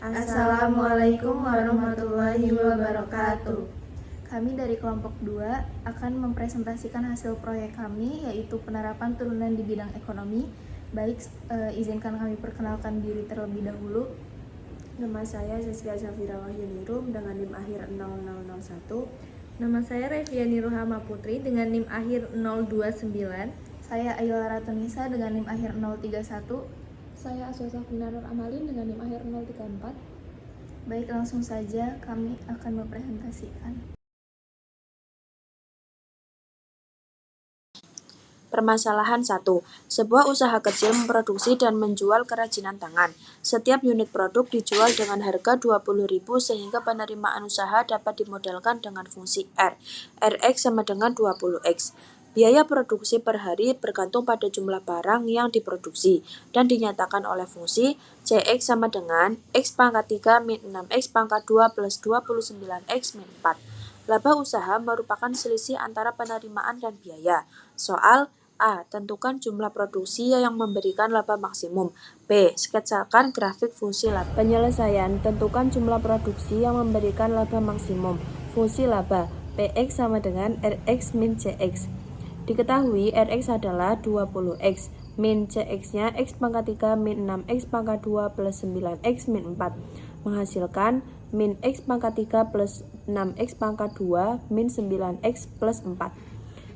Assalamualaikum warahmatullahi wabarakatuh. Kami dari kelompok 2 akan mempresentasikan hasil proyek kami, yaitu penerapan turunan di bidang ekonomi. Baik, izinkan kami perkenalkan diri terlebih dahulu. Nama saya Zaskia Zafira Wahyunirum dengan NIM akhir 0001. Nama saya Reviani Ruhama Putri dengan NIM akhir 029. Saya Ayla Ratunisa dengan NIM akhir 031. Saya Asyosa Finarur Amalin dengan NIM akhir 034. Baik, langsung saja kami akan mempresentasikan. Permasalahan 1. Sebuah usaha kecil memproduksi dan menjual kerajinan tangan. Setiap unit produk dijual dengan harga 20.000 sehingga penerimaan usaha dapat dimodalkan dengan fungsi R. Rx sama dengan 20X. Biaya produksi per hari bergantung pada jumlah barang yang diproduksi dan dinyatakan oleh fungsi Cx sama dengan X pangkat 3 min 6X pangkat 2 plus 29X min 4. Laba usaha merupakan selisih antara penerimaan dan biaya. Soal A. Tentukan jumlah produksi yang memberikan laba maksimum. B. Sketsakan grafik fungsi laba. Penyelesaian. Tentukan jumlah produksi yang memberikan laba maksimum. Fungsi laba. Px sama dengan Rx min Cx. Diketahui Rx adalah 20X. Min Cx-nya X pangkat 3 min 6X pangkat 2 plus 9X min 4. Menghasilkan min X pangkat 3 plus 6X pangkat 2 min 9X plus 4.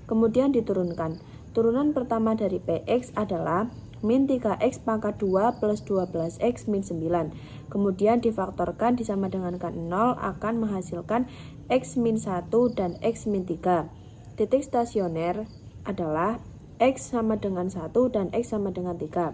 Kemudian diturunkan. Turunan pertama dari Px adalah min 3x pangkat 2 plus 12x min 9. Kemudian difaktorkan disama dengankan 0 akan menghasilkan x min 1 dan x min 3. Titik stasioner adalah x sama dengan 1 dan x sama dengan 3.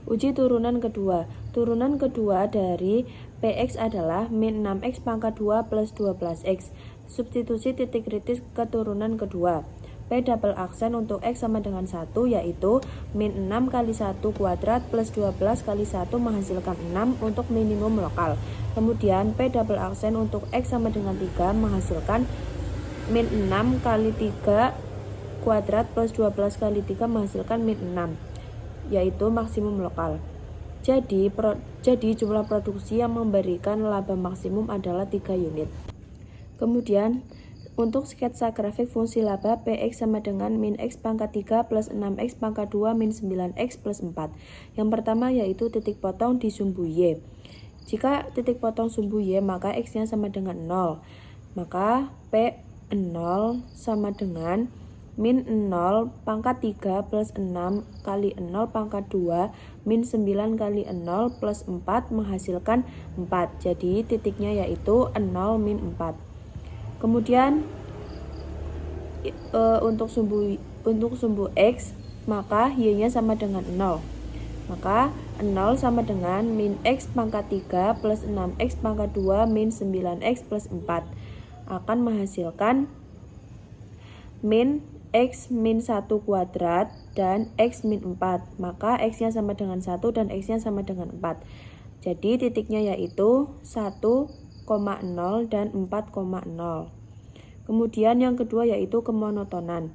Uji turunan kedua. Turunan kedua dari Px adalah min 6x pangkat 2 plus 12x. Substitusi titik kritis ke turunan kedua. P double aksen untuk X sama dengan 1 yaitu min 6 kali 1 kuadrat plus 12 kali 1 menghasilkan 6 untuk minimum lokal. Kemudian P double aksen untuk X sama dengan 3 menghasilkan min 6 kali 3 kuadrat plus 12 kali 3 menghasilkan min 6 yaitu maksimum lokal. Jadi jumlah produksi yang memberikan laba maksimum adalah 3 unit. Kemudian untuk sketsa grafik fungsi laba Px sama dengan min X pangkat 3 plus 6X pangkat 2 min 9X plus 4. Yang pertama yaitu titik potong di sumbu Y. Jika titik potong sumbu Y maka X-nya sama dengan 0. Maka P0 sama dengan min 0 pangkat 3 plus 6 kali 0 pangkat 2 min 9 kali 0 plus 4 menghasilkan 4. Jadi titiknya yaitu 0 min 4. Kemudian untuk sumbu X maka Y-nya sama dengan 0. Maka 0 sama dengan min X pangkat 3 plus 6X pangkat 2 min 9X plus 4 akan menghasilkan min X min 1 kuadrat dan X min 4. Maka X-nya sama dengan 1 dan X-nya sama dengan 4. Jadi titiknya yaitu 1,0 dan 4,0. Kemudian yang kedua yaitu kemonotonan.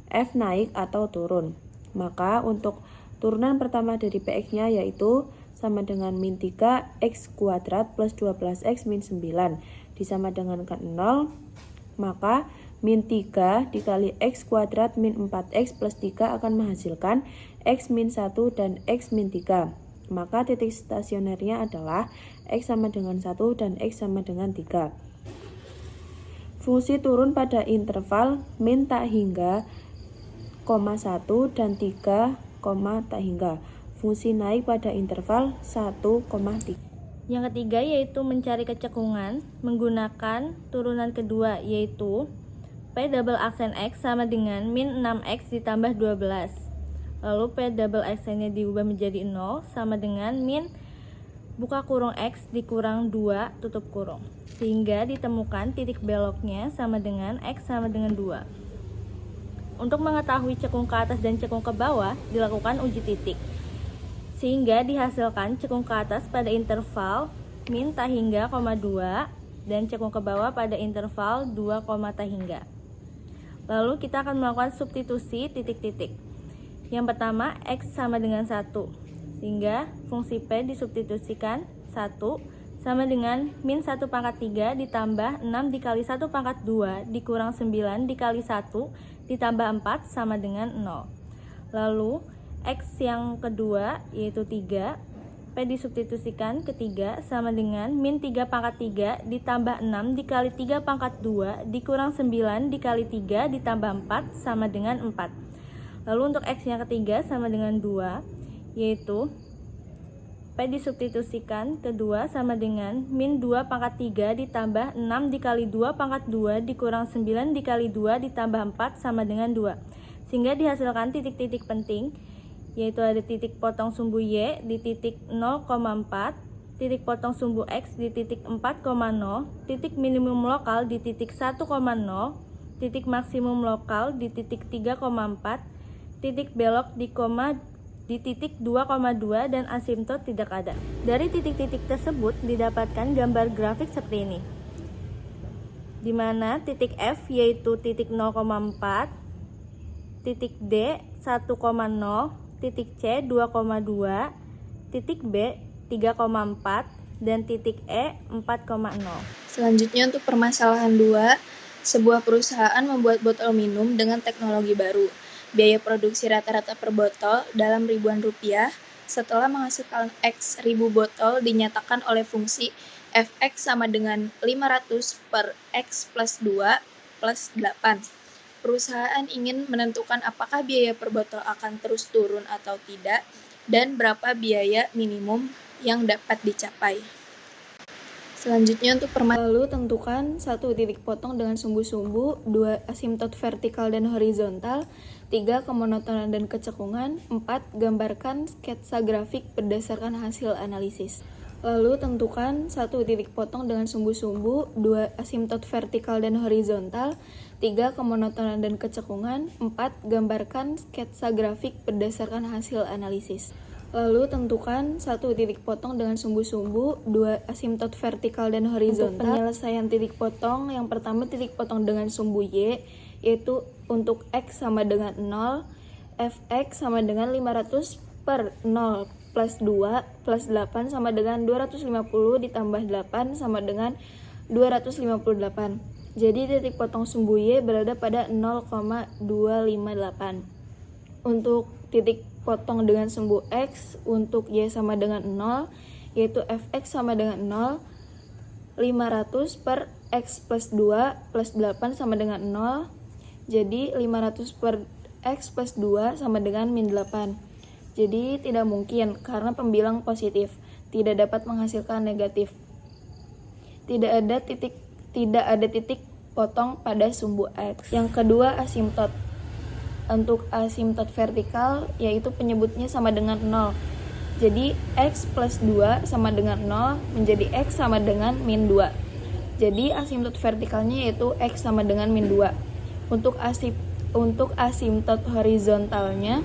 F naik atau turun. Maka untuk turunan pertama dari Px-nya yaitu sama dengan min 3x kuadrat plus 12x min 9 disama dengan 0. Maka min 3 dikali x kuadrat min 4x plus 3 akan menghasilkan x min 1 dan x min 3. Maka titik stasionernya adalah x sama dengan 1 dan x sama dengan 3. Fungsi turun pada interval min tak hingga, 1 dan 3, tak hingga. Fungsi naik pada interval 1,3. Yang ketiga yaitu mencari kecekungan menggunakan turunan kedua yaitu P double aksen X sama dengan min 6X ditambah 12. Lalu P double aksennya diubah menjadi 0 sama dengan min buka kurung X dikurang 2 tutup kurung. Sehingga ditemukan titik beloknya sama dengan X sama dengan 2. Untuk mengetahui cekung ke atas dan cekung ke bawah, dilakukan uji titik. Sehingga dihasilkan cekung ke atas pada interval min tak hingga, 2 dan cekung ke bawah pada interval 2, tak hingga. Lalu kita akan melakukan substitusi titik-titik. Yang pertama, X sama dengan 1. Sehingga fungsi P disubstitusikan 1 sama dengan min 1 pangkat 3 ditambah 6 dikali 1 pangkat 2 dikurang 9 dikali 1 ditambah 4 sama dengan 0. Lalu X yang kedua yaitu 3, P disubstitusikan ke 3 sama dengan min 3 pangkat 3 ditambah 6 dikali 3 pangkat 2 dikurang 9 dikali 3 ditambah 4 sama dengan 4. Lalu untuk X yang ketiga sama dengan 2, yaitu P disubstitusikan ke 2 sama dengan min 2 pangkat 3 ditambah 6 dikali 2 pangkat 2 dikurang 9 dikali 2 ditambah 4 sama dengan 2. Sehingga dihasilkan titik-titik penting, yaitu ada titik potong sumbu Y di titik 0,4, titik potong sumbu X di titik 4,0, titik minimum lokal di titik 1,0, titik maksimum lokal di titik 3,4, titik belok di titik 2,2 dan asimtot tidak ada. Dari titik-titik tersebut didapatkan gambar grafik seperti ini, di mana titik F yaitu titik 0,4, titik D 1,0, titik C 2,2, titik B 3,4, dan titik E 4,0. Selanjutnya untuk permasalahan 2, sebuah perusahaan membuat botol minum dengan teknologi baru. Biaya produksi rata-rata per botol dalam ribuan rupiah. Setelah menghasilkan X ribu botol dinyatakan oleh fungsi Fx sama dengan 500 per X plus 2 plus 8. Perusahaan ingin menentukan apakah biaya per botol akan terus turun atau tidak, dan berapa biaya minimum yang dapat dicapai. Selanjutnya untuk lalu tentukan 1 titik potong dengan sumbu-sumbu, 2 asimtot vertikal dan horizontal, 3 kemonotonan dan kecekungan, 4 gambarkan sketsa grafik berdasarkan hasil analisis. Lalu tentukan 1 titik potong dengan sumbu-sumbu, 2 asimtot vertikal dan horizontal, 3 kemonotonan dan kecekungan, 4 gambarkan sketsa grafik berdasarkan hasil analisis. Lalu tentukan 1 titik potong dengan sumbu-sumbu, 2 asimtot vertikal dan horizontal. Untuk penyelesaian titik potong, yang pertama titik potong dengan sumbu Y, yaitu untuk X sama dengan 0, Fx sama dengan 500 per 0 plus 2 plus 8 sama dengan 250 ditambah 8 sama dengan 258. Jadi titik potong sumbu Y berada pada 0,258. Untuk titik potong dengan sumbu X untuk Y sama dengan 0, yaitu Fx sama dengan 0, 500 per X plus 2 plus 8 sama dengan 0, jadi 500 per X plus 2 sama dengan min 8. Jadi tidak mungkin karena pembilang positif, tidak dapat menghasilkan negatif. Tidak ada titik potong pada sumbu X. Yang kedua asimtot. Untuk asimtot vertikal yaitu penyebutnya sama dengan 0. Jadi X plus 2 sama dengan 0 menjadi X sama dengan min 2. Jadi asimtot vertikalnya yaitu X sama dengan min 2. Untuk asimtot horizontalnya,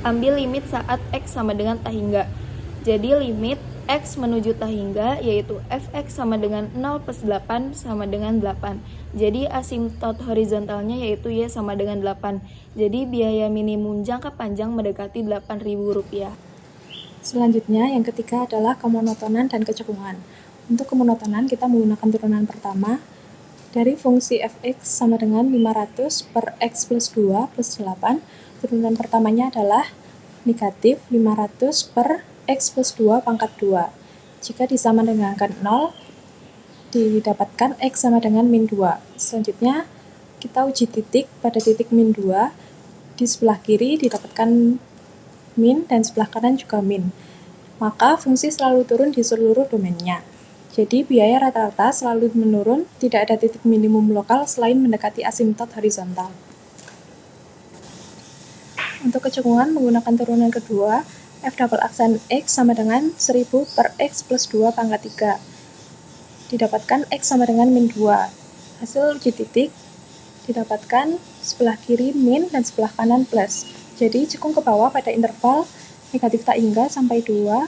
ambil limit saat X sama dengan tak hingga. Jadi limit X menuju tak hingga yaitu Fx sama dengan 0 plus 8 sama dengan 8. Jadi asimtot horizontalnya yaitu Y sama dengan 8. Jadi biaya minimum jangka panjang mendekati Rp8.000. Selanjutnya, yang ketiga adalah kemonotonan dan kecekungan. Untuk kemonotonan, kita menggunakan turunan pertama dari fungsi Fx sama dengan 500 per X plus 2 plus 8. Turunan pertamanya adalah negatif 500 per X plus 2 pangkat 2. Jika disamakan 0, didapatkan X sama dengan min 2. Selanjutnya, kita uji titik pada titik min 2. Di sebelah kiri didapatkan min dan sebelah kanan juga min. Maka fungsi selalu turun di seluruh domainnya. Jadi biaya rata-rata selalu menurun, tidak ada titik minimum lokal selain mendekati asimtot horizontal. Untuk kecekungan menggunakan turunan kedua, F double aksen X sama dengan 1000 per X plus 2 pangkat 3. Didapatkan X sama dengan min 2. Hasil uji titik didapatkan sebelah kiri min dan sebelah kanan plus. Jadi cekung ke bawah pada interval negatif tak hingga sampai 2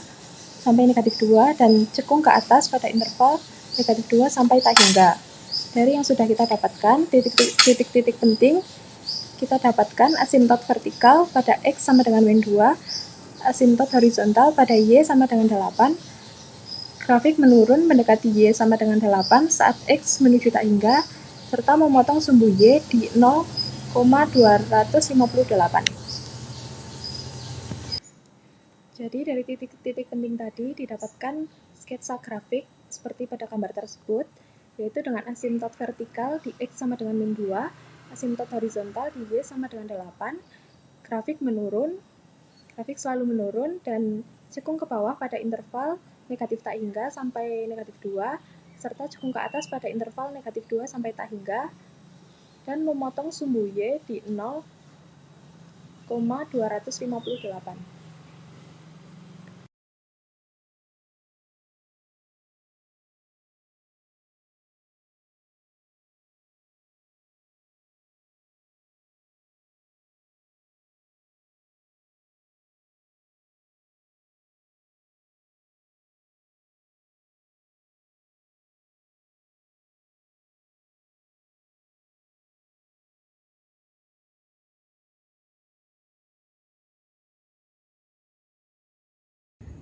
sampai negatif 2 dan cekung ke atas pada interval negatif 2 sampai tak hingga. Dari yang sudah kita dapatkan, titik-titik penting kita dapatkan asimtot vertikal pada X sama dengan min 2, asimtot horizontal pada Y sama dengan 8, Grafik menurun mendekati Y sama dengan 8 saat X menuju tak hingga, serta memotong sumbu Y di 0,258. Jadi dari titik-titik penting tadi didapatkan sketsa grafik seperti pada gambar tersebut, yaitu dengan asimtot vertikal di X sama dengan min 2, asimtot horizontal di Y sama dengan 8, grafik selalu menurun dan cekung ke bawah pada interval negatif tak hingga sampai negatif 2, serta cekung ke atas pada interval negatif 2 sampai tak hingga, dan memotong sumbu Y di 0,258.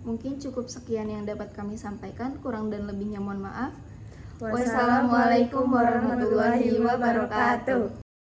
Mungkin cukup sekian yang dapat kami sampaikan, kurang dan lebihnya mohon maaf. Wassalamualaikum warahmatullahi wabarakatuh.